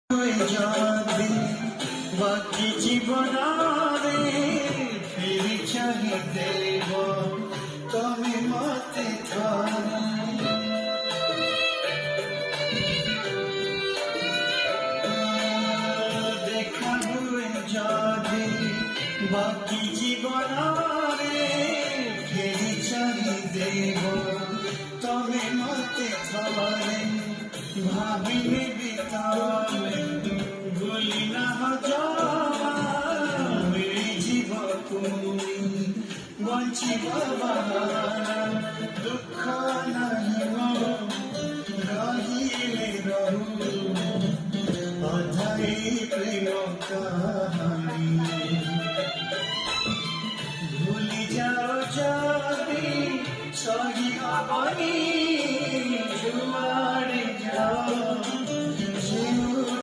যদি বাকি জীবনারে ফিরি চাহি দেব তুমি মতে দেখাবো যদি বাকি জীবনারে ফিরি চাহি দেব তুমি মতে ভাবিনি বিতালে ভুলি না জীব তুমি বঞ্চিব দুঃখ নাহি রহিলে রহু অধাই প্রেম কাহানি ভুলি যাও যদি সহি হবনি